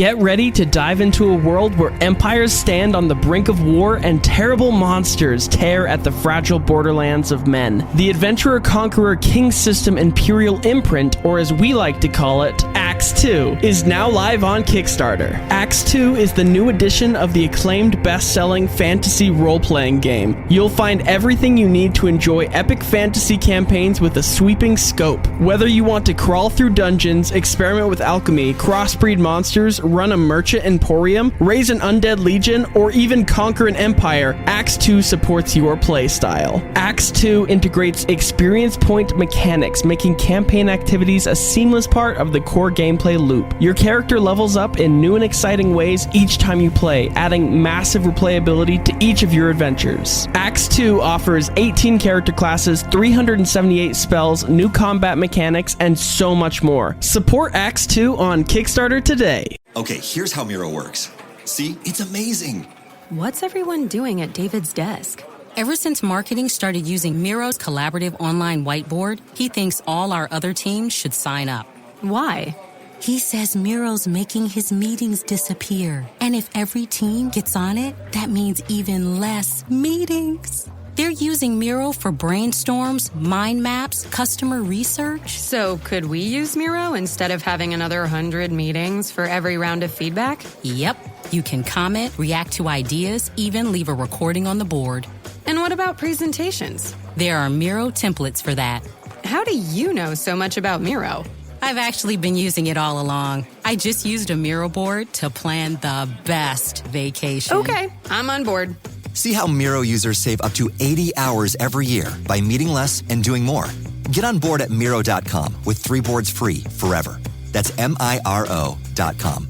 Get ready to dive into a world where empires stand on the brink of war and terrible monsters tear at the fragile borderlands of men. The Adventurer-Conqueror King System Imperial Imprint, or as we like to call it, Acts 2, is now live on Kickstarter. Acts 2 is the new edition of the acclaimed best-selling fantasy role-playing game. You'll find everything you need to enjoy epic fantasy campaigns with a sweeping scope. Whether you want to crawl through dungeons, experiment with alchemy, crossbreed monsters, run a merchant emporium, raise an undead legion, or even conquer an empire, Acts 2 supports your playstyle. Acts 2 integrates experience point mechanics, making campaign activities a seamless part of the core gameplay loop. Your character levels up in new and exciting ways each time you play, adding massive replayability to each of your adventures. Acts 2 offers 18 character classes, 378 spells, new combat mechanics, and so much more. Support Acts 2 on Kickstarter today. Okay, here's how Miro works. See, it's amazing. What's everyone doing at David's desk? Ever since marketing started using Miro's collaborative online whiteboard, he thinks all our other teams should sign up. Why? He says Miro's making his meetings disappear. And if every team gets on it, that means even less meetings. They're using Miro for brainstorms, mind maps, customer research. So could we use Miro instead of having another 100 meetings for every round of feedback? Yep. You can comment, react to ideas, even leave a recording on the board. And what about presentations? There are Miro templates for that. How do you know so much about Miro? I've actually been using it all along. I just used a Miro board to plan the best vacation. Okay, I'm on board. See how Miro users save up to 80 hours every year by meeting less and doing more. Get on board at Miro.com with 3 boards free forever. That's MIRO.com.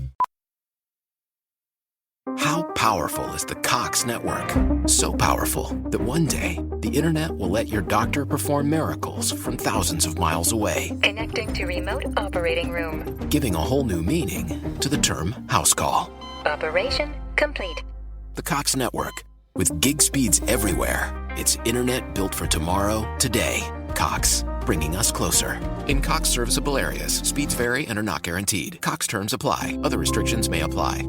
How powerful is the Cox network? So powerful that one day the internet will let your doctor perform miracles from thousands of miles away. Connecting to remote operating room. Giving a whole new meaning to the term house call. Operation complete. The Cox network. With gig speeds everywhere, it's internet built for tomorrow, today. Cox, bringing us closer. In Cox serviceable areas, speeds vary and are not guaranteed. Cox terms apply. Other restrictions may apply.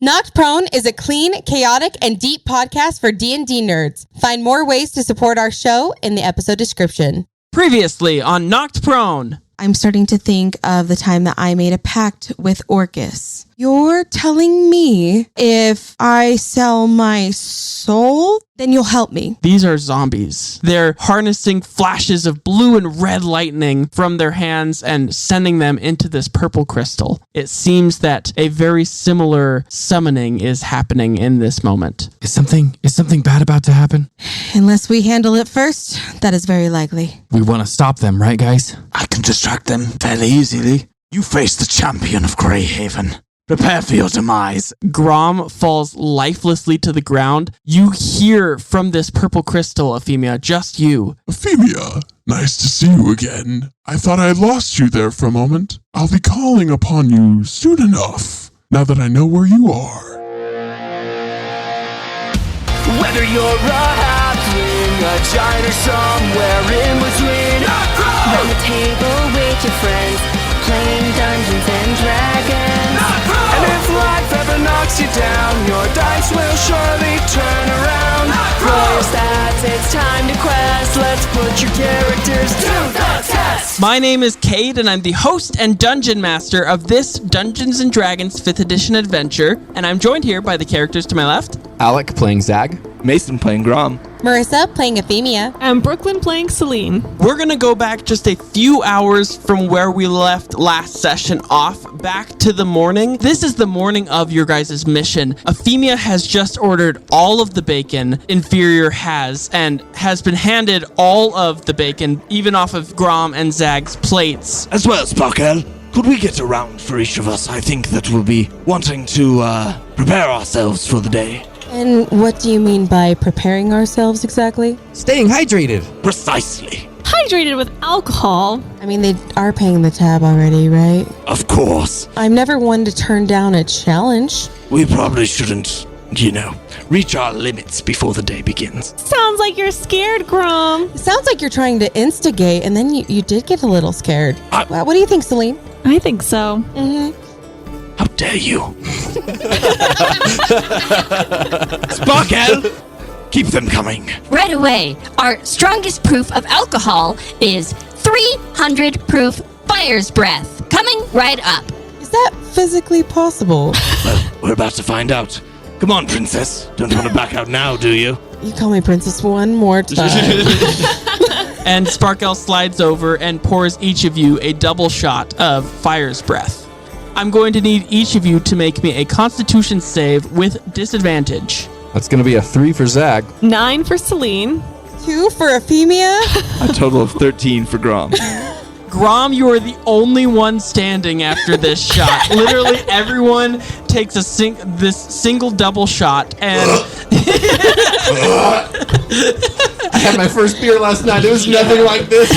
Knocked Prone is a clean, chaotic, and deep podcast for D&D nerds. Find more ways to support our show in the episode description. Previously on Knocked Prone. I'm starting to think of the time that I made a pact with Orcus. You're telling me if I sell my soul, then you'll help me. These are zombies. They're harnessing flashes of blue and red lightning from their hands and sending them into this purple crystal. It seems that a very similar summoning is happening in this moment. Is something bad about to happen? Unless we handle it first, that is very likely. We want to stop them, right, guys? I can distract them fairly easily. You face the champion of Greyhaven. Prepare for your demise. Grom falls lifelessly to the ground. You hear from this purple crystal, Efimia, just you. Efimia, nice to see you again. I thought I had lost you there for a moment. I'll be calling upon you soon enough, now that I know where you are. Whether you're a halfling, a giant, or somewhere in between, round the table with your friends, playing Dungeons and Dragons. And if life ever knocks you down, your dice will surely turn around. Roll your stats, it's time to quest. Let's put your characters to the test. My name is Cade, and I'm the host and dungeon master of this Dungeons & Dragons 5th edition adventure, and I'm joined here by the characters to my left. Alec playing Zag. Mason playing Grom. Marissa playing Efimia. And Brooklyn playing Selene. We're going to go back just a few hours from where we left last session off, back to the morning. This is the morning of your guys' mission. Efimia has just ordered all of the bacon Inferior has, and has been handed all of the bacon, even off of Grom and Zag's plates. As well, Sparkle. Could we get a round for each of us? I think that we'll be wanting to prepare ourselves for the day. And what do you mean by preparing ourselves exactly? Staying hydrated. Precisely. Hydrated with alcohol. I mean, they are paying the tab already, right? Of course. I'm never one to turn down a challenge. We probably shouldn't reach our limits before the day begins. Sounds like you're scared, Grom. It sounds like you're trying to instigate, and then you did get a little scared. What do you think, Selene? I think so. How dare you? Sparkle! Keep them coming. Right away. Our strongest proof of alcohol is 300 proof fire's breath. Coming right up. Is that physically possible? Well, we're about to find out. Come on, princess. Don't want to back out now, do you? You call me princess one more time. And Sparkle slides over and pours each of you a double shot of fire's breath. I'm going to need each of you to make me a constitution save with disadvantage. That's going to be a 3 for Zag. 9 for Selene. 2 for Efimia. A total of 13 for Grom. Grom, you are the only one standing after this shot. Literally everyone takes this single double shot, and I had my first beer last night. It was nothing like this.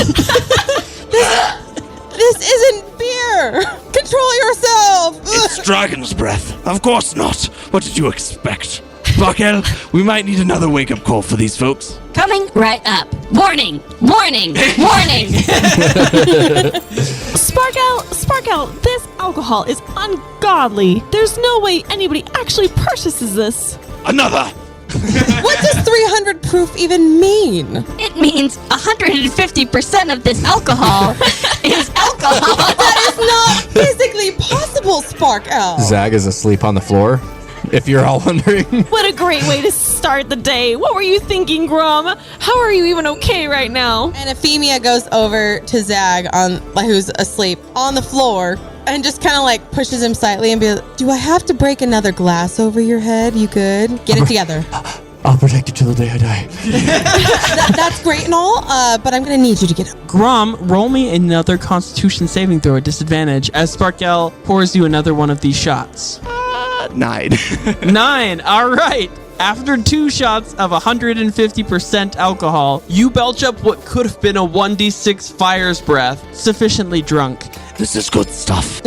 This isn't beer. Control yourself. It's dragon's breath. Of course not. What did you expect? Sparkle, we might need another wake-up call for these folks. Coming right up. Warning! Warning! Warning! Sparkle, this alcohol is ungodly. There's no way anybody actually purchases this. Another! What does 300 proof even mean? It means 150% of this alcohol is alcohol. That is not physically possible, Sparkle. Zag is asleep on the floor, if you're all wondering. What a great way to start the day. What were you thinking, Grom? How are you even okay right now? And Efimia goes over to Zag, who's asleep on the floor, and just kind of like pushes him slightly and be like, do I have to break another glass over your head? You good? Get it together. I'll protect you till the day I die. That's great and all, but I'm going to need you to get up. Grom, roll me another constitution saving throw at disadvantage as Sparkle pours you another one of these shots. 9. 9. All right. After 2 shots of 150% alcohol, you belch up what could have been a 1d6 fire's breath, sufficiently drunk. This is good stuff.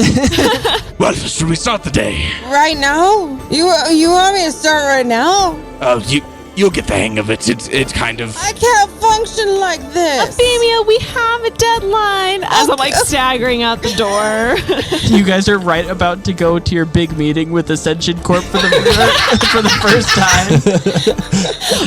Well, should we start the day? Right now? You want me to start right now? You'll get the hang of it. It's kind of... I can't function like this. Efimia, we have a deadline. As I'm like staggering out the door. You guys are right about to go to your big meeting with Ascended Corp for the first time.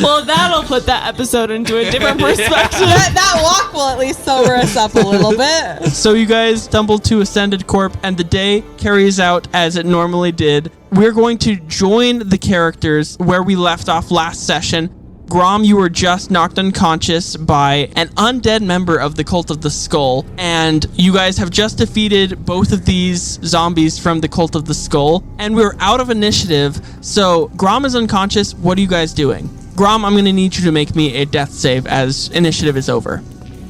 Well, that'll put that episode into a different perspective. that walk will at least sober us up a little bit. So you guys stumble to Ascended Corp, and the day carries out as it normally did. We're going to join the characters where we left off last session. Grom, you were just knocked unconscious by an undead member of the Cult of the Skull, and you guys have just defeated both of these zombies from the Cult of the Skull, and we're out of initiative, so Grom is unconscious. What are you guys doing? Grom, I'm going to need you to make me a death save as initiative is over.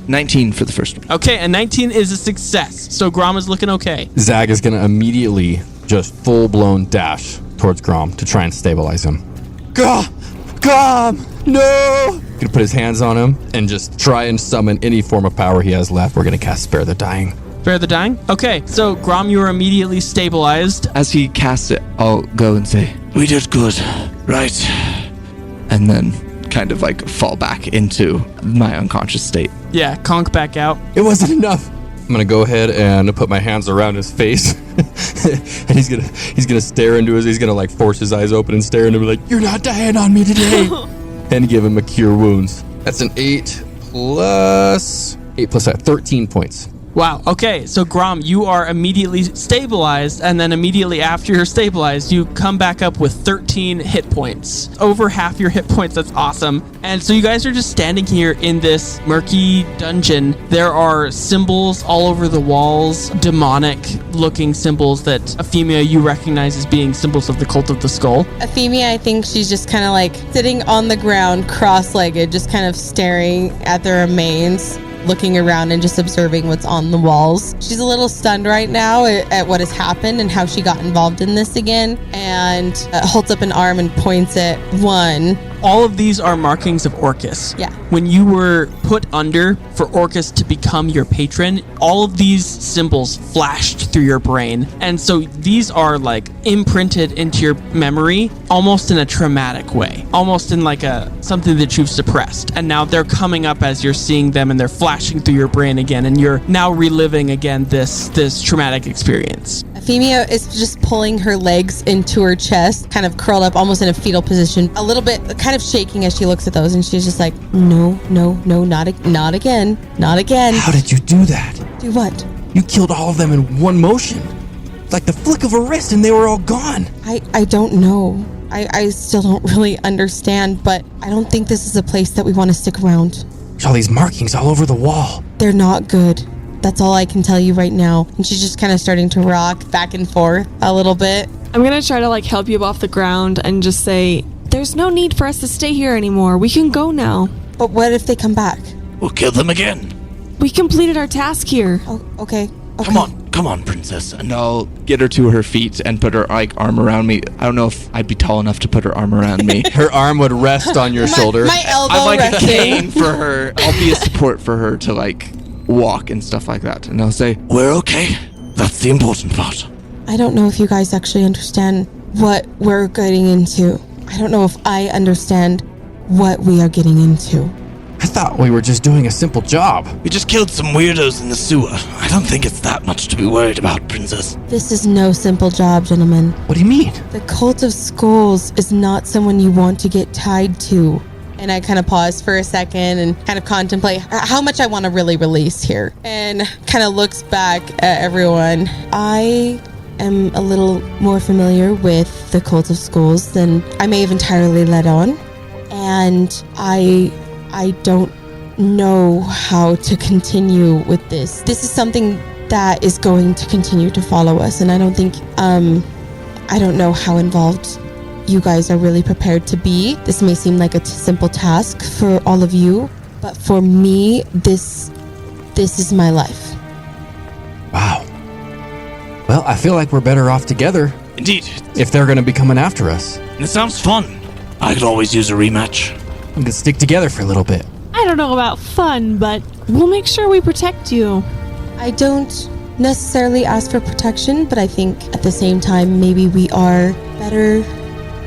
19 for the first one. Okay, and 19 is a success, so Grom is looking okay. Zag is going to immediately just full-blown dash towards Grom to try and stabilize him. Grom! No! Gonna put his hands on him and just try and summon any form of power he has left. We're gonna cast Spare the Dying. Spare the Dying? Okay, so Grom, you are immediately stabilized. As he casts it, I'll go and say, we did good, right? And then kind of like fall back into my unconscious state. Yeah, conk back out. It wasn't enough. I'm gonna go ahead and put my hands around his face, and he's gonna stare into he's gonna like force his eyes open and stare into me like, you're not dying on me today, and give him a cure wounds. That's an 8 plus 13 points. Wow, okay, so Grom, you are immediately stabilized, and then immediately after you're stabilized, you come back up with 13 hit points. Over half your hit points, that's awesome. And so you guys are just standing here in this murky dungeon. There are symbols all over the walls, demonic-looking symbols that Efimia, you recognize as being symbols of the Cult of the Skull. Efimia, I think she's just kind of like sitting on the ground, cross-legged, just kind of staring at the remains, looking around and just observing what's on the walls. She's a little stunned right now at what has happened and how she got involved in this again, and holds up an arm and points at one all of these are markings of Orcus. Yeah. When you were put under for Orcus to become your patron, all of these symbols flashed through your brain. And so these are like imprinted into your memory almost in a traumatic way, almost in like something that you've suppressed. And now they're coming up as you're seeing them and they're flashing through your brain again. And you're now reliving again this traumatic experience. Efimia is just pulling her legs into her chest, kind of curled up almost in a fetal position, a little bit kind of shaking as she looks at those, and she's just like, no, not again. How did you do that? Do what? You killed all of them in one motion. Like the flick of a wrist and they were all gone. I don't know. I still don't really understand, but I don't think this is a place that we want to stick around. There's all these markings all over the wall. They're not good. That's all I can tell you right now. And she's just kind of starting to rock back and forth a little bit. I'm going to try to help you up off the ground and just say, there's no need for us to stay here anymore. We can go now. But what if they come back? We'll kill them again. We completed our task here. Oh, okay. Come on, princess. And I'll get her to her feet and put her arm around me. I don't know if I'd be tall enough to put her arm around me. Her arm would rest on your shoulder. My elbow I'm a resting. cane for her. I'll be a support for her to walk and stuff like that. And I'll say, we're okay. That's the important part. I don't know if you guys actually understand what we're getting into. I don't know if I understand what we are getting into. I thought we were just doing a simple job. We just killed some weirdos in the sewer. I don't think it's that much to be worried about, princess. This is no simple job, gentlemen. What do you mean? The Cult of Skulls is not someone you want to get tied to. And I kind of pause for a second and kind of contemplate how much I want to really release here. And kind of looks back at everyone. I am a little more familiar with the Cult of Skulls than I may have entirely let on. And I don't know how to continue with this. This is something that is going to continue to follow us. And I don't think, I don't know how involved you guys are really prepared to be. This may seem like a simple task for all of you, but for me, this is my life. Wow. Well, I feel like we're better off together. Indeed. If they're going to be coming after us. It sounds fun. I could always use a rematch. We could stick together for a little bit. I don't know about fun, but we'll make sure we protect you. I don't necessarily ask for protection, but I think at the same time, maybe we are better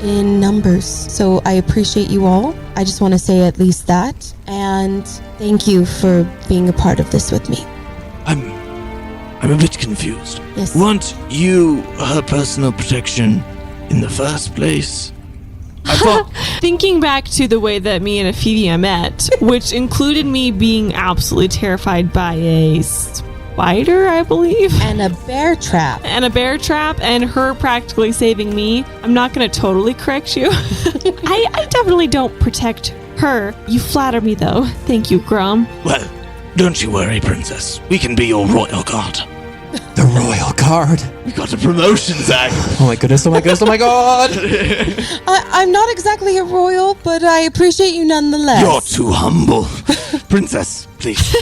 in numbers. So I appreciate you all. I just want to say at least that. And thank you for being a part of this with me. I'm a bit confused. Yes. Weren't you her personal protection in the first place? I thought... Thinking back to the way that me and Efimia met, which included me being absolutely terrified by a spider, I believe. And a bear trap. And her practically saving me. I'm not going to totally correct you. I definitely don't protect her. You flatter me, though. Thank you, Grom. Well, don't you worry, princess. We can be your royal guard. The royal guard? We got a promotion, Zach. Oh my goodness, oh my goodness, oh my god! I'm not exactly a royal, but I appreciate you nonetheless. You're too humble. Princess, please.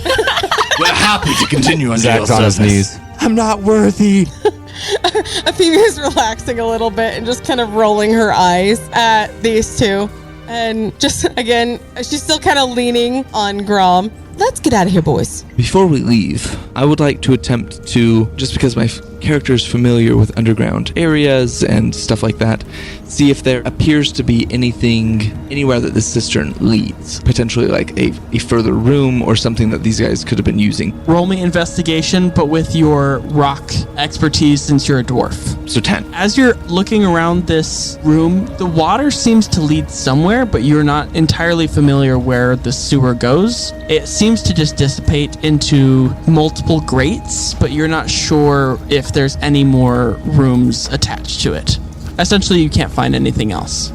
We're happy to continue under Zach's your on his service. knees. I'm not worthy. Efimia is relaxing a little bit and just kind of rolling her eyes at these two. And just, again, she's still kind of leaning on Grom. Let's get out of here, boys. Before we leave, I would like to attempt to, just because my character is familiar with underground areas and stuff like that, see if there appears to be anything anywhere that this cistern leads. Potentially like a further room or something that these guys could have been using. Roll me investigation, but with your rock expertise since you're a dwarf. So 10. As you're looking around this room, the water seems to lead somewhere, but you're not entirely familiar where the sewer goes. It seems to just dissipate into multiple grates, but you're not sure if there's any more rooms attached to it. Essentially, you can't find anything else.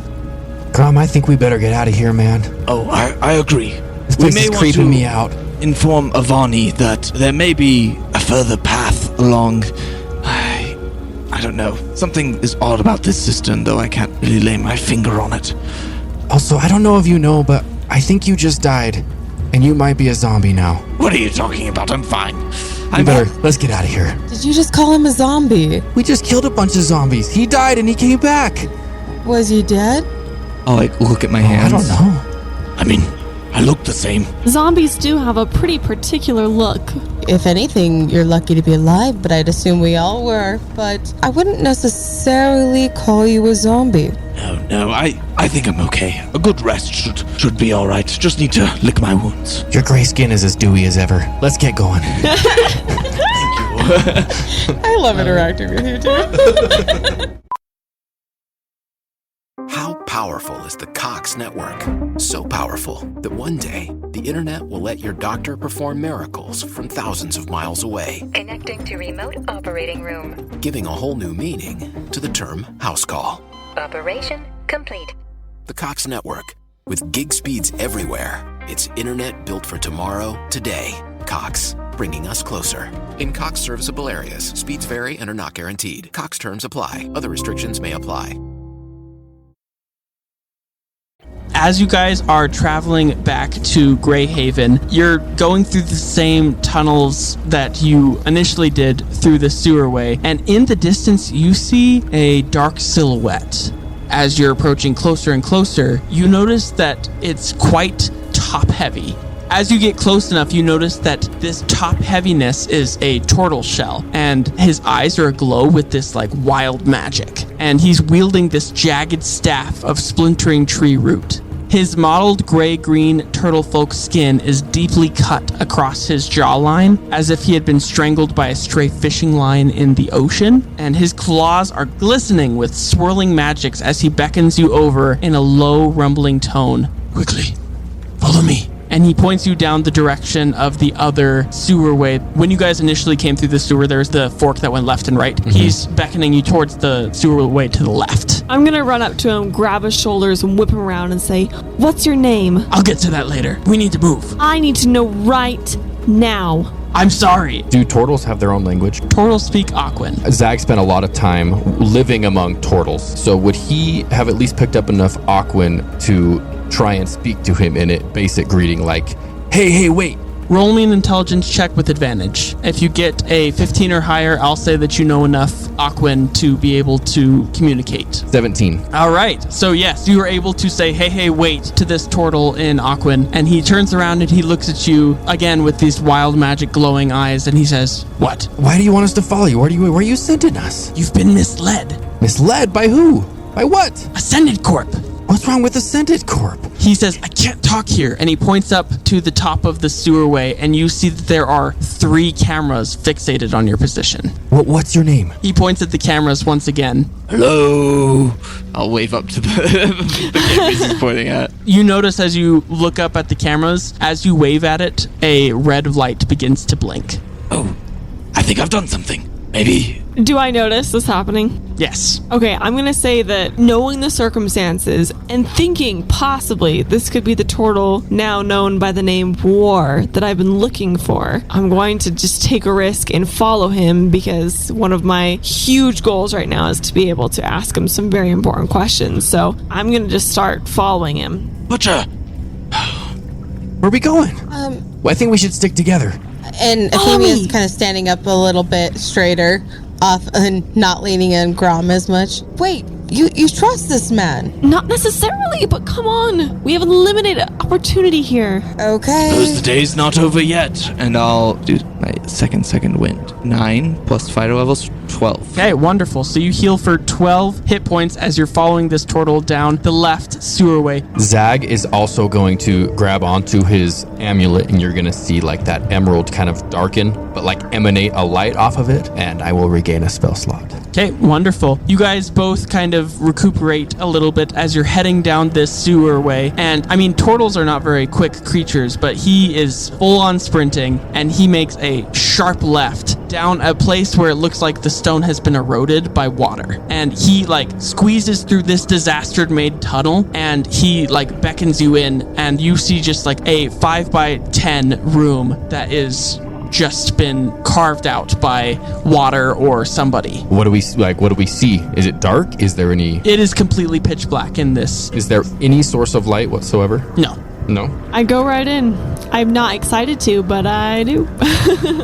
Grom, I think we better get out of here, man. Oh, I agree. This place is creeping me out. Inform Avani that there may be a further path along. I don't know. Something is odd about this cistern, though I can't really lay my finger on it. Also, I don't know if you know, but I think you just died. And you might be a zombie now. What are you talking about? I'm fine. Let's get out of here. Did you just call him a zombie? We just killed a bunch of zombies. He died and he came back. Was he dead? I'll like look at my hands. I don't know. I mean, I look the same. Zombies do have a pretty particular look. If anything, you're lucky to be alive, but I'd assume we all were. But I wouldn't necessarily call you a zombie. No, I think I'm okay. A good rest should be all right. Just need to lick my wounds. Your gray skin is as dewy as ever. Let's get going. I love interacting with you too. How powerful is the Cox network? So powerful that one day, the internet will let your doctor perform miracles from thousands of miles away. Connecting to remote operating room. Giving a whole new meaning to the term house call. Operation complete. The Cox network. With gig speeds everywhere, it's internet built for tomorrow, today. Cox, bringing us closer. In Cox serviceable areas, speeds vary and are not guaranteed. Cox terms apply. Other restrictions may apply. As you guys are traveling back to Greyhaven, you're going through the same tunnels that you initially did through the sewerway, and in the distance you see a dark silhouette. As you're approaching closer and closer, you notice that it's quite top-heavy. As you get close enough, you notice that this top heaviness is a Tortle shell, and his eyes are aglow with this like wild magic, and he's wielding this jagged staff of splintering tree root. His mottled gray-green turtle folk skin is deeply cut across his jawline, as if he had been strangled by a stray fishing line in the ocean, and his claws are glistening with swirling magics as he beckons you over in a low, rumbling tone. Quickly, follow me. And he points you down the direction of the other sewerway. When you guys initially came through the sewer, there's the fork that went left and right. Mm-hmm. He's beckoning you towards the sewerway to the left. I'm gonna run up to him, grab his shoulders, and whip him around and say, "What's your name?" I'll get to that later. We need to move. I need to know right now. I'm sorry. Do Tortles have their own language? Tortles speak Aquan. Zag spent a lot of time living among Tortles, so would he have at least picked up enough Aquan to try and speak to him in a basic greeting like, hey, wait. Roll me an intelligence check with advantage. If you get a 15 or higher, I'll say that you know enough Aquan to be able to communicate. 17. All right. So yes, you are able to say, hey, wait to this Tortle in Aquan. And he turns around and he looks at you again with these wild magic glowing eyes. And he says, what? Why do you want us to follow you? Where are you sending us? You've been misled. Misled? By who? By what? Ascended Corp. What's wrong with Ascended Corp? He says, I can't talk here. And he points up to the top of the sewerway, and you see that there are 3 cameras fixated on your position. What's your name? He points at the cameras once again. Hello. I'll wave up to the cameras he's pointing at. You notice as you look up at the cameras, as you wave at it, a red light begins to blink. Oh, I think I've done something. Maybe. Do I notice this happening? Yes. Okay, I'm going to say that knowing the circumstances and thinking possibly this could be the Tortle now known by the name War that I've been looking for, I'm going to just take a risk and follow him because one of my huge goals right now is to be able to ask him some very important questions. So I'm going to just start following him. Butcher! Where are we going? Well, I think we should stick together. And Efimia's kind of standing up a little bit straighter, off and not leaning in Grom as much. Wait, you trust this man? Not necessarily, but come on. We have a limited opportunity here. Okay. Suppose the day's not over yet. And I'll do my second wind. 9 plus fighter levels, 12. Okay, wonderful. So you heal for 12 hit points as you're following this Tortle down the left sewerway. Zag is also going to grab onto his amulet, and you're going to see like that emerald kind of darken, but like emanate a light off of it, and I will regain a spell slot. Okay, wonderful. You guys both kind of recuperate a little bit as you're heading down this sewerway. And I mean, Tortles are not very quick creatures, but he is full on sprinting, and he makes a sharp left down a place where it looks like the stone has been eroded by water. And he like squeezes through this disaster made tunnel, and he like beckons you in, and you see just like a 5x10 room that is just been carved out by water or somebody. What do we see? Is it dark? Is there any? It is completely pitch black in this. Is there any source of light whatsoever? No. No. I go right in. I'm not excited to, but I do.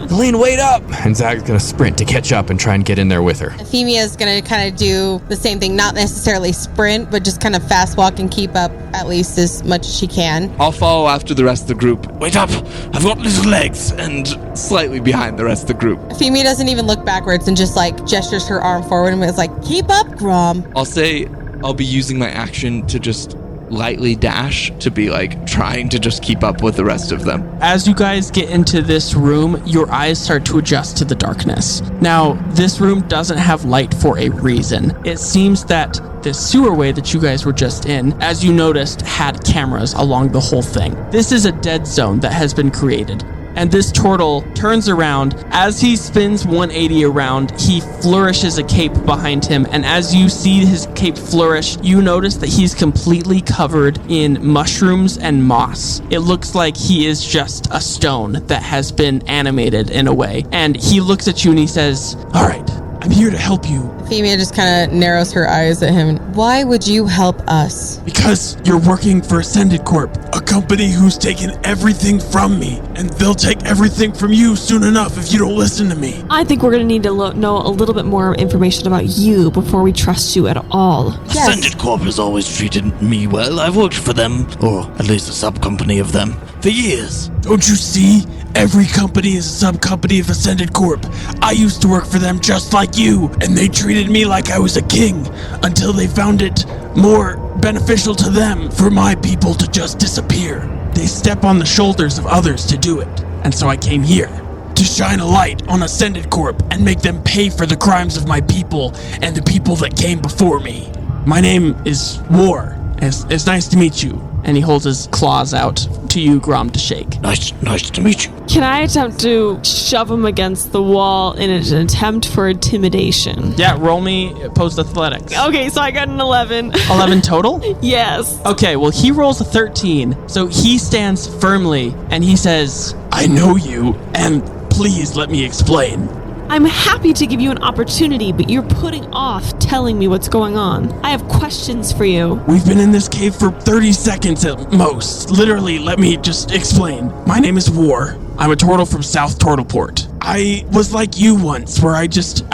Selene, wait up! And Zach's gonna sprint to catch up and try and get in there with her. Efimia is going to kind of do the same thing, not necessarily sprint, but just kind of fast walk and keep up at least as much as she can. I'll follow after the rest of the group. Wait up! I've got little legs, and slightly behind the rest of the group. Efimia doesn't even look backwards and just like gestures her arm forward and is like, keep up, Grom. I'll say I'll be using my action to just lightly dash to be like trying to just keep up with the rest of them. As you guys get into this room, your eyes start to adjust to the darkness. Now, this room doesn't have light for a reason. It seems that the sewerway that you guys were just in, as you noticed, had cameras along the whole thing. This is a dead zone that has been created. And this Tortle turns around. As he spins 180 around, he flourishes a cape behind him. And as you see his cape flourish, you notice that he's completely covered in mushrooms and moss. It looks like he is just a stone that has been animated in a way. And he looks at you and he says, "All right, I'm here to help you." Efimia just kind of narrows her eyes at him. Why would you help us? Because you're working for Ascended Corp, a company who's taken everything from me, and they'll take everything from you soon enough if you don't listen to me. I think we're going to need to know a little bit more information about you before we trust you at all. Yes. Ascended Corp has always treated me well. I've worked for them, or at least a sub-company of them, for years. Don't you see? Every company is a sub-company of Ascended Corp. I used to work for them just like you, and they treated me like I was a king until they found it more beneficial to them for my people to just disappear. They step on the shoulders of others to do it, and so I came here to shine a light on Ascended Corp and make them pay for the crimes of my people and the people that came before me. My name is War. It's nice to meet you. And he holds his claws out to you, Grom, to shake. Nice to meet you. Can I attempt to shove him against the wall in an attempt for intimidation? Yeah, roll me opposed athletics. Okay, so I got an 11. 11 total? Yes. Okay, well, he rolls a 13, so he stands firmly, and he says, I know you, and please let me explain. I'm happy to give you an opportunity, but you're putting off telling me what's going on. I have questions for you. We've been in this cave for 30 seconds at most. Literally, let me just explain. My name is War. I'm a Tortle from South Tortleport. I was like you once, where I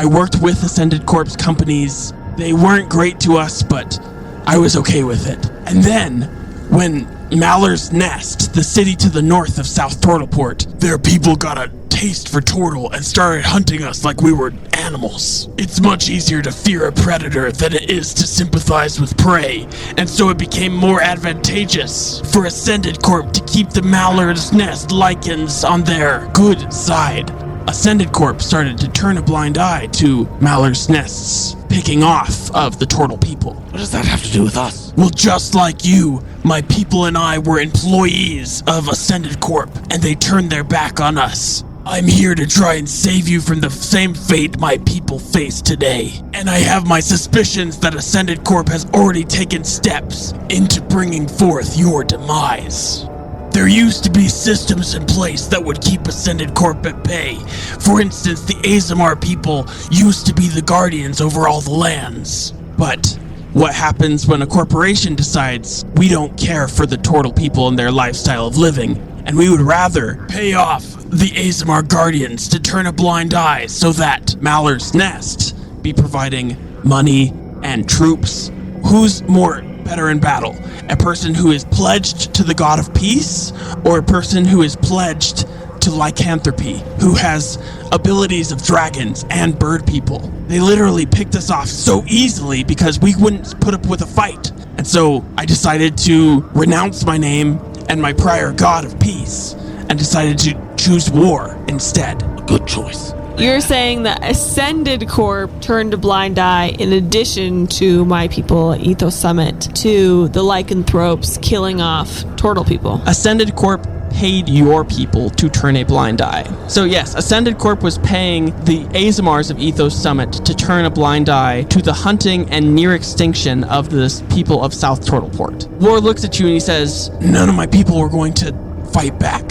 worked with Ascended Corp's companies. They weren't great to us, but I was okay with it. And then, when Maller's Nest, the city to the north of South Tortleport, their people got a taste for Tortle and started hunting us like we were animals. It's much easier to fear a predator than it is to sympathize with prey, and so it became more advantageous for Ascended Corp to keep the Maller's Nest lichens on their good side. Ascended Corp started to turn a blind eye to Maller's Nest's picking off of the Tortle people. What does that have to do with us? Well, just like you, my people and I were employees of Ascended Corp, and they turned their back on us. I'm here to try and save you from the same fate my people face today. And I have my suspicions that Ascended Corp has already taken steps into bringing forth your demise. There used to be systems in place that would keep Ascended Corp at bay. For instance, the Azamar people used to be the guardians over all the lands. But what happens when a corporation decides we don't care for the Tortle people and their lifestyle of living, and we would rather pay off the Azamar guardians to turn a blind eye so that Maller's Nest be providing money and troops? Who's better in battle? A person who is pledged to the god of peace, or a person who is pledged to lycanthropy, who has abilities of dragons and bird people? They literally picked us off so easily because we wouldn't put up with a fight. And so I decided to renounce my name and my prior god of peace and decided to choose war instead. A good choice. You're saying that Ascended Corp turned a blind eye in addition to my people at Ethos Summit to the lycanthropes killing off Tortle people. Ascended Corp paid your people to turn a blind eye. So yes, Ascended Corp was paying the Azamars of Ethos Summit to turn a blind eye to the hunting and near extinction of the people of South Tortleport. War looks at you and he says, none of my people were going to fight back.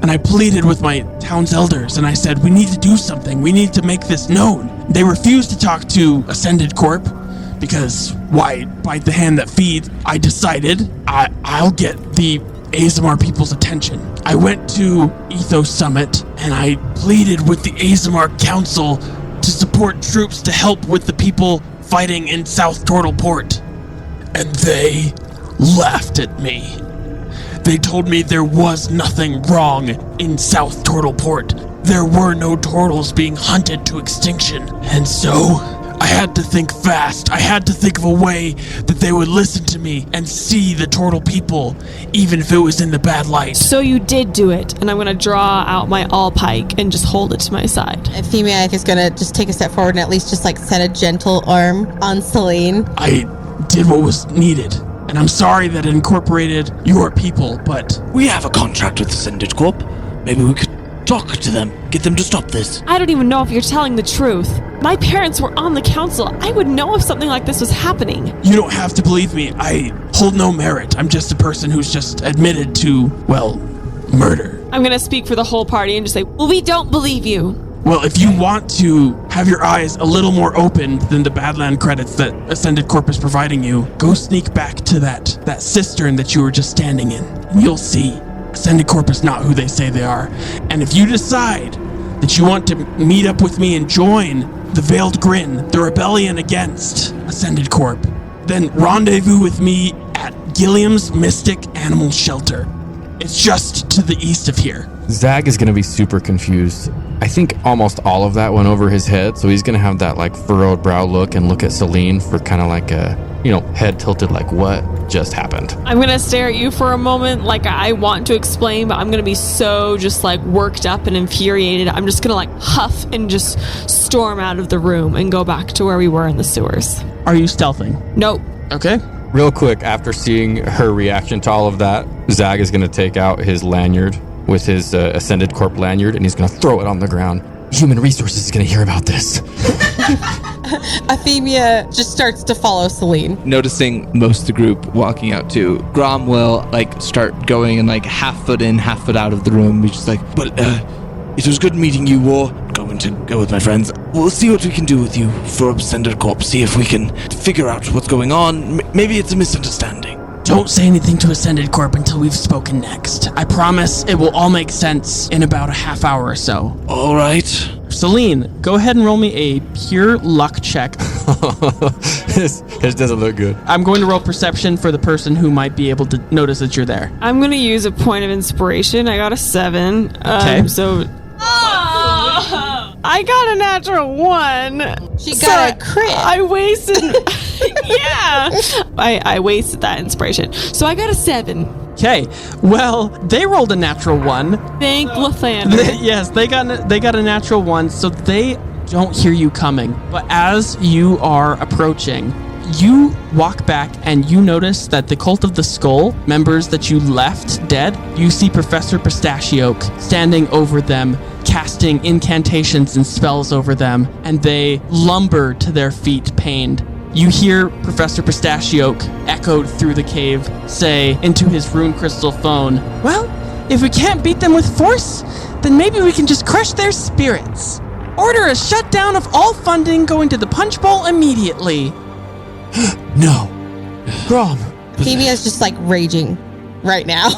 And I pleaded with my town's elders and I said, we need to do something. We need to make this known. They refused to talk to Ascended Corp because why bite the hand that feeds? I decided I'll get the Azamar people's attention. I went to Ethos Summit and I pleaded with the Azamar Council to support troops to help with the people fighting in South Tortle Port. And they laughed at me. They told me there was nothing wrong in South Tortle Port. There were no turtles being hunted to extinction. And so, I had to think fast. I had to think of a way that they would listen to me and see the turtle people, even if it was in the bad light. So you did do it, and I'm going to draw out my all-pike and just hold it to my side. Efimia is going to just take a step forward and at least just like set a gentle arm on Selene. I did what was needed, and I'm sorry that it incorporated your people, but... We have a contract with Ascended Corp. Maybe we could talk to them, get them to stop this. I don't even know if you're telling the truth. My parents were on the council. I would know if something like this was happening. You don't have to believe me. I hold no merit. I'm just a person who's just admitted to, well, murder. I'm going to speak for the whole party and just say, well, we don't believe you. Well, if you want to have your eyes a little more open than the Badland credits that Ascended Corp is providing you, go sneak back to that cistern that you were just standing in, and you'll see. Ascended Corp is not who they say they are. And if you decide that you want to meet up with me and join the Veiled Grin, the rebellion against Ascended Corp, then rendezvous with me at Gilliam's Mystic Animal Shelter. It's just to the east of here. Zag is going to be super confused. I think almost all of that went over his head, so he's going to have that like furrowed brow look and look at Selene for kind of like a, head tilted like, what just happened? I'm going to stare at you for a moment like I want to explain, but I'm going to be so just like worked up and infuriated. I'm just going to like huff and just storm out of the room and go back to where we were in the sewers. Are you stealthing? Nope. Okay. Real quick, after seeing her reaction to all of that, Zag is going to take out his lanyard with his Ascended Corp lanyard, and he's going to throw it on the ground. Human Resources is going to hear about this. Efimia just starts to follow Selene. Noticing most of the group walking out too, Grom will start going and half foot in, half foot out of the room. He's just it was good meeting you, War. Going to go with my friends. We'll see what we can do with you for Ascended Corp. See if we can figure out what's going on. Maybe it's a misunderstanding. Don't say anything to Ascended Corp until we've spoken next. I promise it will all make sense in about a half hour or so. All right. Selene, go ahead and roll me a pure luck check. This doesn't look good. I'm going to roll perception for the person who might be able to notice that you're there. I'm going to use a point of inspiration. I got a 7. Okay. I got a natural 1. She got a crit. I wasted... yeah. I wasted that inspiration. So I got a 7. Okay. Well, they rolled a natural 1. Thank Lathander. Yes, they got a natural 1, so they don't hear you coming. But as you are approaching, you walk back and you notice that the Cult of the Skull members that you left dead, you see Professor Pistachio standing over them, casting incantations and spells over them, and they lumber to their feet pained. You hear Professor Pistachio echoed through the cave say into his rune crystal phone, "Well, if we can't beat them with force, then maybe we can just crush their spirits. Order a shutdown of all funding going to the punch bowl immediately." No. Grom. Efimia's just raging right now.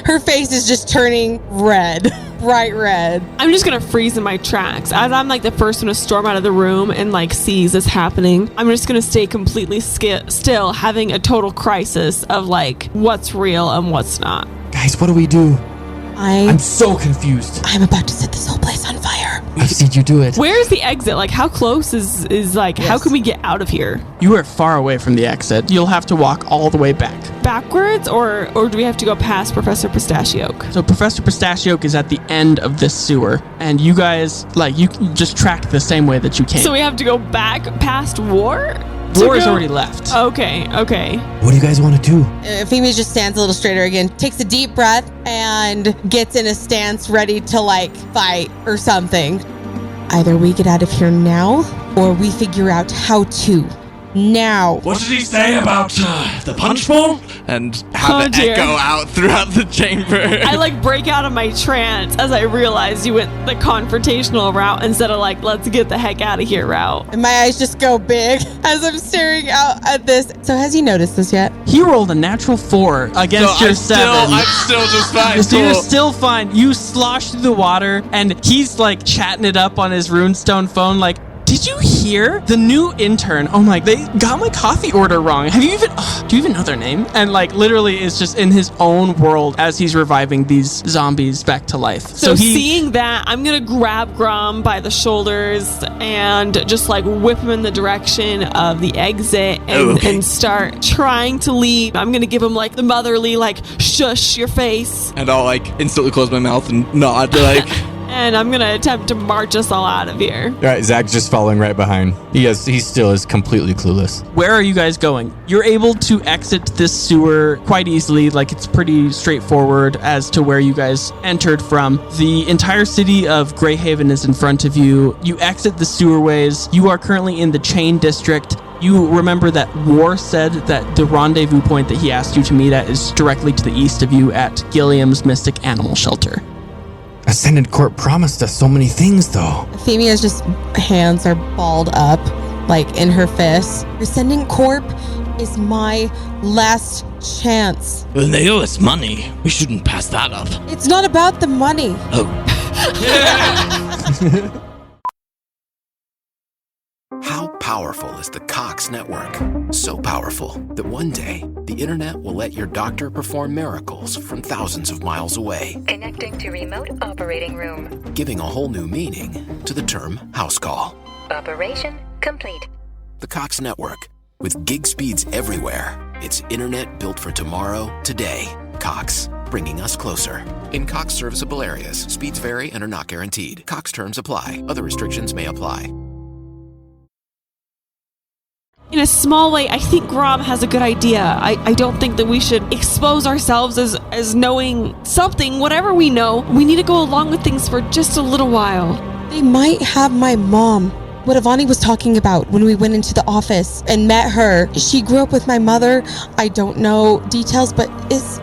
Her face is just turning red. Bright red. I'm just gonna freeze in my tracks. As I'm the first one to storm out of the room and sees this happening, I'm just gonna stay completely still, having a total crisis of what's real and what's not. Guys, what do we do? I'm so confused. I'm about to set this whole place on fire. I've seen you do it. Where's the exit? How close is yes. How can we get out of here? You are far away from the exit. You'll have to walk all the way back. Backwards, or do we have to go past Professor Pistachio? So Professor Pistachio is at the end of this sewer, and you guys, you can just track the same way that you came. So we have to go back past War? War is already left. Okay. What do you guys want to do? Efimia just stands a little straighter again, takes a deep breath, and gets in a stance ready to fight or something. Either we get out of here now, or we figure out how to. now. What did he say about the punch bowl? And have it dear. echo out throughout the chamber. I like break out of my trance as I realize you went the confrontational route instead of like, let's get the heck out of here route. And my eyes just go big as I'm staring out at this. So has he noticed this yet? He rolled a natural 4 against your 7. I'm still just fine. So you're still fine. You slosh through the water, and he's like chatting it up on his runestone phone like, did you hear the new intern? Oh my, they got my coffee order wrong. Do you even know their name? And like literally is just in his own world as he's reviving these zombies back to life. So seeing that, I'm going to grab Grom by the shoulders and just like whip him in the direction of the exit and start trying to leave. I'm going to give him like the motherly, like, shush your face. And I'll like instantly close my mouth and nod like... And I'm going to attempt to march us all out of here. All right, Zach's just following right behind. He still is completely clueless. Where are you guys going? You're able to exit this sewer quite easily. Like, it's pretty straightforward as to where you guys entered from. The entire city of Greyhaven is in front of you. You exit the sewerways. You are currently in the Chain District. You remember that War said that the rendezvous point that he asked you to meet at is directly to the east of you at Gilliam's Mystic Animal Shelter. Ascended Corp promised us so many things, though. Efimia's just hands are balled up, like in her fists. Ascended Corp is my last chance. Well, they owe us money. We shouldn't pass that up. It's not about the money. Oh. How powerful is the Cox network? So powerful that one day the internet will let your doctor perform miracles from thousands of miles away. Connecting to remote operating room. Giving a whole new meaning to the term house call. Operation complete. The Cox network. With gig speeds everywhere. It's internet built for tomorrow, today. Cox, bringing us closer. In Cox serviceable areas, speeds vary and are not guaranteed. Cox terms apply. Other restrictions may apply. In a small way, I think Grom has a good idea. I don't think that we should expose ourselves as knowing something, whatever we know. We need to go along with things for just a little while. They might have my mom. What Avani was talking about when we went into the office and met her. She grew up with my mother. I don't know details, but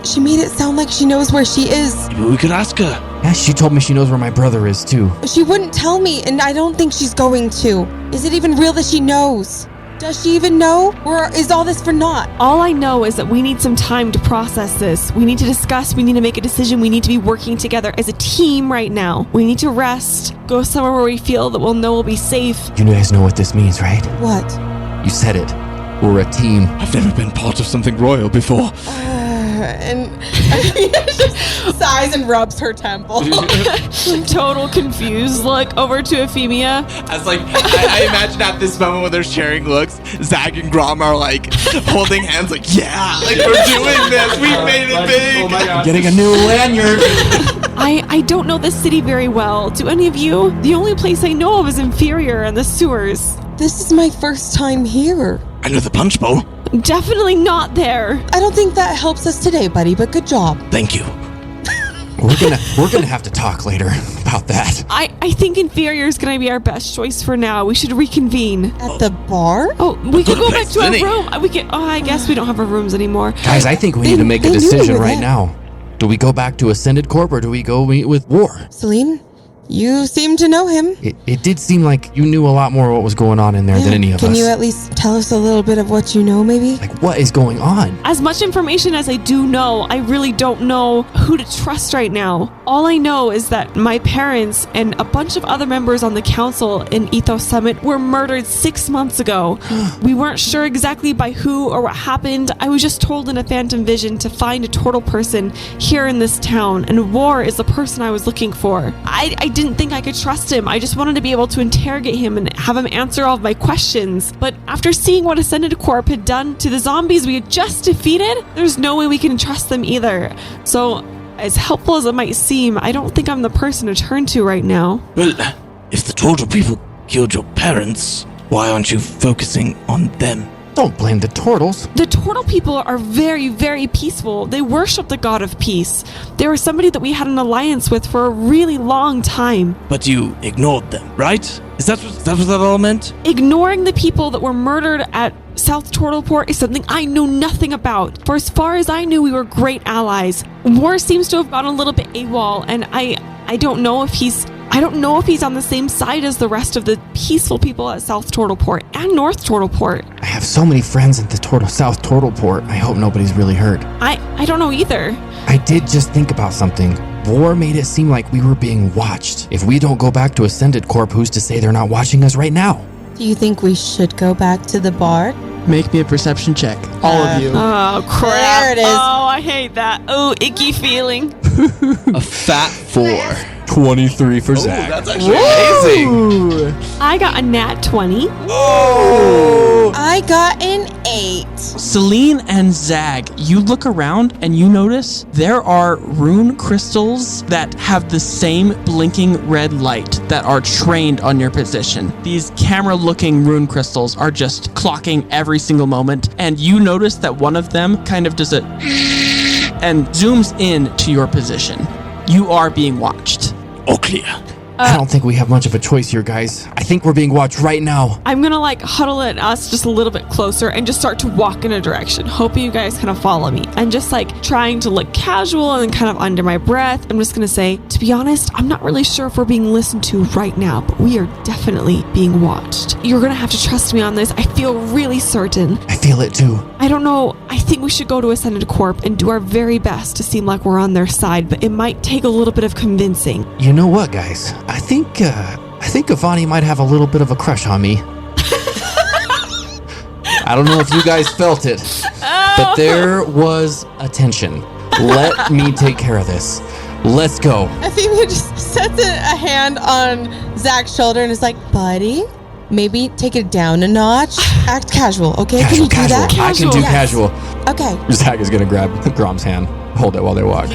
she made it sound like she knows where she is. Maybe we could ask her. Yeah, she told me she knows where my brother is, too. She wouldn't tell me, and I don't think she's going to. Is it even real that she knows? Does she even know? Or is all this for naught? All I know is that we need some time to process this. We need to discuss. We need to make a decision. We need to be working together as a team right now. We need to rest. Go somewhere where we feel that we'll know we'll be safe. You guys know what this means, right? What? You said it. We're a team. I've never been part of something royal before. And just sighs and rubs her temple. Total confused look over to Efimia. As like, I imagine at this moment when they're sharing looks, Zach and Grom are like holding hands like, yeah, like we're doing this. We made it big. Oh my God. Getting a new lanyard. I don't know this city very well. Do any of you? The only place I know of is Inferior and the sewers. This is my first time here. I know the punch bowl. Definitely not there. I don't think that helps us today, buddy, but good job. Thank you. We're gonna have to talk later about that. I think Inferior is going to be our best choice for now. We should reconvene. At the bar? Oh, we can go back to our room. I guess we don't have our rooms anymore. Guys, I think we need to make a decision right now. Do we go back to Ascended Corp or do we go meet with War? Selene, you seem to know him. It did seem like you knew a lot more of what was going on in there than any of us. Can you at least tell us a little bit of what you know, maybe? Like, what is going on? As much information as I do know, I really don't know who to trust right now. All I know is that my parents and a bunch of other members on the council in Ethos Summit were murdered 6 months ago. We weren't sure exactly by who or what happened. I was just told in a phantom vision to find a Tortle person here in this town, and War is the person I was looking for. I didn't think I could trust him. I just wanted to be able to interrogate him and have him answer all of my questions. But after seeing what Ascended Corp had done to the zombies we had just defeated, there's no way we can trust them either. So, as helpful as it might seem, I don't think I'm the person to turn to right now. Well, if the Tortle people killed your parents, why aren't you focusing on them? Don't blame the Tortles. The Tortle people are very, very peaceful. They worship the god of peace. They were somebody that we had an alliance with for a really long time. But you ignored them, right? Is that what that all meant? Ignoring the people that were murdered at South Tortleport is something I know nothing about. For as far as I knew, we were great allies. War seems to have gone a little bit AWOL, and I don't know if he's on the same side as the rest of the peaceful people at South Tortleport and North Tortleport. I have so many friends at the South Tortleport. I hope nobody's really hurt. I don't know either. I did just think about something. War made it seem like we were being watched. If we don't go back to Ascended Corp, who's to say they're not watching us right now? Do you think we should go back to the bar? Make me a perception check. All of you. Oh, crap. There it is. Oh, I hate that. Oh, icky feeling. A fat 4. 23 for Zach. That's actually amazing. I got a nat 20. Oh! I got an 8. Selene and Zag, you look around and you notice there are rune crystals that have the same blinking red light that are trained on your position. These camera-looking rune crystals are just clocking every single moment, and you notice that one of them kind of does a and zooms in to your position. You are being watched. All clear. I don't think we have much of a choice here, guys. I think we're being watched right now. I'm gonna huddle at us just a little bit closer and just start to walk in a direction, hoping you guys kind of follow me. And just trying to look casual and kind of under my breath. I'm just gonna say, to be honest, I'm not really sure if we're being listened to right now, but we are definitely being watched. You're gonna have to trust me on this. I feel really certain. I feel it too. I don't know. I think we should go to Ascended Corp and do our very best to seem like we're on their side, but it might take a little bit of convincing. You know what, guys? I think Avani might have a little bit of a crush on me. I don't know if you guys felt it, but there was a tension. Let me take care of this. Let's go. Efimia just sets a hand on Zach's shoulder and is like, buddy, maybe take it down a notch. Act casual, okay? Can you do that? I can do casual. Okay. Zach is going to grab Grom's hand, hold it while they walk.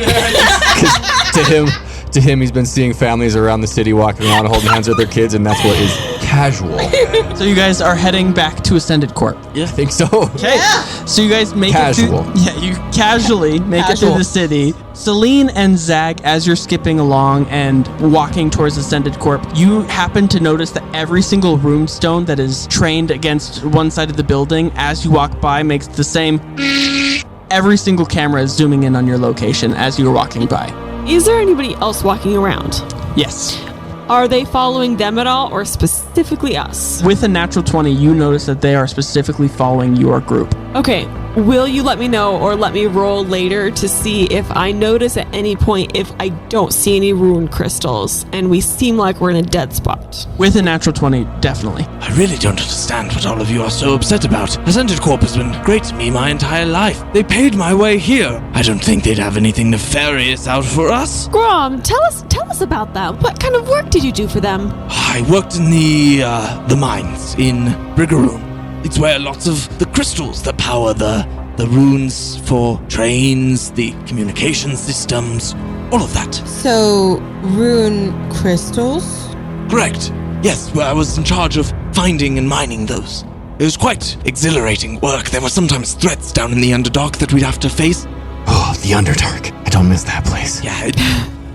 To him, he's been seeing families around the city walking around holding hands with their kids, and that's what is casual. So you guys are heading back to Ascended Corp. Yeah, I think so. Okay. Yeah. So you guys make it through. Yeah, you casually make it through the city. Selene and Zag, as you're skipping along and walking towards Ascended Corp, you happen to notice that every single rune stone that is trained against one side of the building, as you walk by, makes the same. Every single camera is zooming in on your location as you are walking by. Is there anybody else walking around? Yes. Are they following them at all, or specifically us? With a natural 20, you notice that they are specifically following your group. Okay, will you let me know or let me roll later to see if I notice at any point if I don't see any rune crystals and we seem like we're in a dead spot? With a natural 20, definitely. I really don't understand what all of you are so upset about. Ascended Corp has been great to me my entire life. They paid my way here. I don't think they'd have anything nefarious out for us. Grom, tell us about that. What kind of work did you do for them? I worked in the mines in Brigaroon. It's where lots of the crystals that power the runes for trains, the communication systems, all of that. So, rune crystals? Correct. Yes, well, I was in charge of finding and mining those. It was quite exhilarating work. There were sometimes threats down in the Underdark that we'd have to face. Oh, the Underdark. I don't miss that place. Yeah,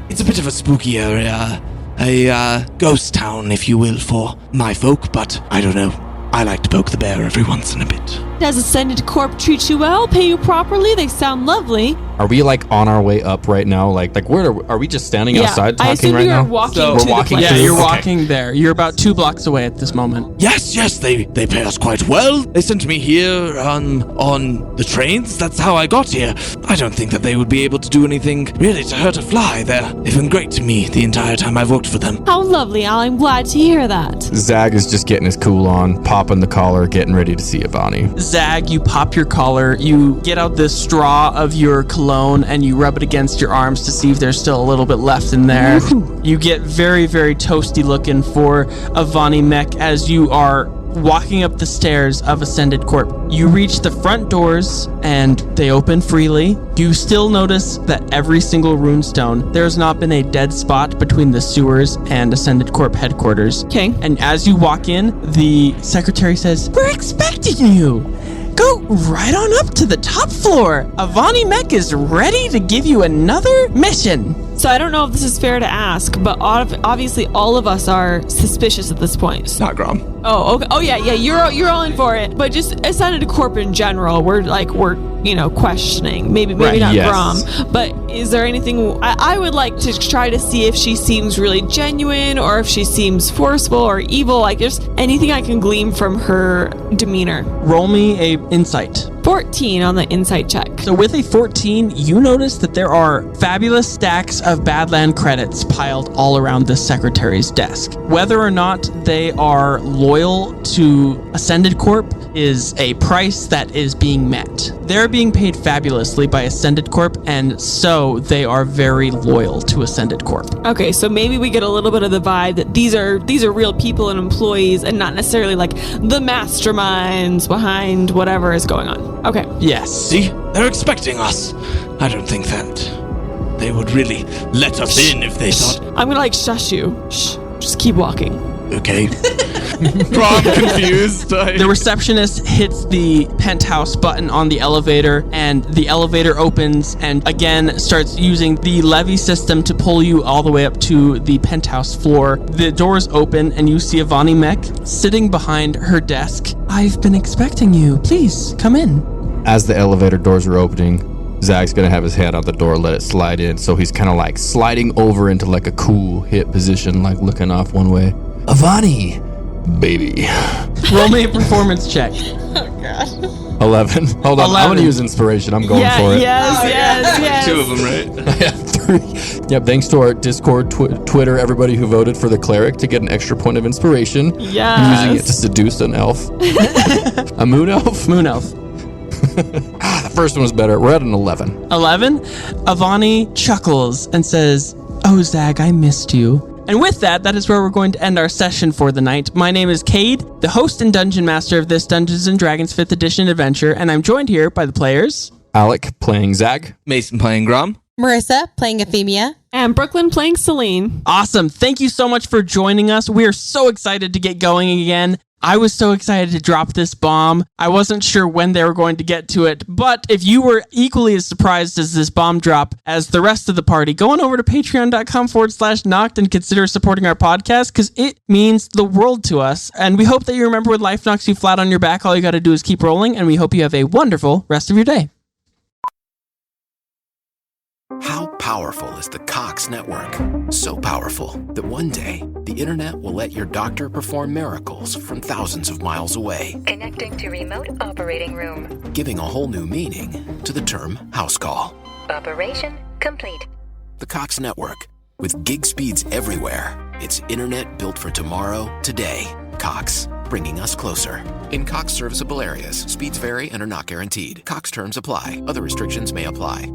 it's a bit of a spooky area. A ghost town, if you will, for my folk, but I don't know. I like to poke the bear every once in a bit. Does Ascended Corp treat you well, pay you properly? They sound lovely. Are we on our way up right now? Where are we just standing outside talking right now? Walking so to the place. Yeah, you're walking there. You're about 2 blocks away at this moment. Yes, they pay us quite well. They sent me here on the trains. That's how I got here. I don't think that they would be able to do anything really to hurt a fly. They've been great to me the entire time I've worked for them. How lovely, Al. I'm glad to hear that. Zag is just getting his cool on, popping the collar, getting ready to see Avani. Zag, you pop your collar, you get out this straw of your cologne and you rub it against your arms to see if there's still a little bit left in there. You get very, very toasty looking for Avani Mech as you are walking up the stairs of Ascended Corp. You reach the front doors and they open freely. You still notice that every single runestone, there's not been a dead spot between the sewers and Ascended Corp headquarters. Okay. And as you walk in, the secretary says, "We're expecting you." Go right on up to the top floor. Avani Mech is ready to give you another mission. So I don't know if this is fair to ask, but obviously all of us are suspicious at this point. Not Grom. Oh, okay. Oh, yeah. You're all in for it. But just Ascended Corp in general, we're questioning. Maybe Right, not yes. Grom. But is there anything I would like to try to see if she seems really genuine or if she seems forceful or evil? Like, there's anything I can glean from her demeanor. Roll me a insight. 14 on the insight check. So with a 14, you notice that there are fabulous stacks of Badland credits piled all around the secretary's desk. Whether or not they are loyal to Ascended Corp is a price that is being met. They're being paid fabulously by Ascended Corp, and so they are very loyal to Ascended Corp. Okay, so maybe we get a little bit of the vibe that these are real people and employees and not necessarily like the masterminds behind whatever is going on. Okay. Yes. See? They're expecting us. I don't think that they would really let us in if they thought... I'm gonna shush you. Shh. Just keep walking. Okay. Grom confused. The receptionist hits the penthouse button on the elevator, and the elevator opens and again starts using the levy system to pull you all the way up to the penthouse floor. The doors open and you see Avani Mech sitting behind her desk. I've been expecting you. Please, come in. As the elevator doors are opening, Zach's gonna have his hand on the door, let it slide in. So he's kind of like sliding over into like a cool hip position, like looking off one way. Avani, baby. Roll me a performance check. Oh, God. 11. Hold on, 11. I'm gonna use inspiration. I'm going for it. Yes. 2 of them, right? I have 3. Yep, thanks to our Discord, Twitter, everybody who voted for the cleric to get an extra point of inspiration. Yes. I'm using it to seduce an elf. A moon elf? Moon elf. The first one was better. We're at an 11. 11. Avani chuckles and says, "Oh, Zag, I missed you." And with that, that is where we're going to end our session for the night. My name is Cade, the host and dungeon master of this Dungeons & Dragons 5th edition adventure, and I'm joined here by the players. Alec playing Zag. Mason playing Grom. Marissa playing Efimia. And Brooklyn playing Selene. Awesome. Thank you so much for joining us. We are so excited to get going again. I was so excited to drop this bomb. I wasn't sure when they were going to get to it, but if you were equally as surprised as this bomb drop as the rest of the party, go on over to patreon.com/Noct and consider supporting our podcast because it means the world to us. And we hope that you remember when life knocks you flat on your back, all you got to do is keep rolling, and we hope you have a wonderful rest of your day. How powerful is the Cox network? So powerful that one day the internet will let your doctor perform miracles from thousands of miles away. Connecting to remote operating room. Giving a whole new meaning to the term house call. Operation complete. The Cox network. With gig speeds everywhere. It's internet built for tomorrow, today. Cox. Bringing us closer. In Cox serviceable areas, speeds vary and are not guaranteed. Cox terms apply. Other restrictions may apply.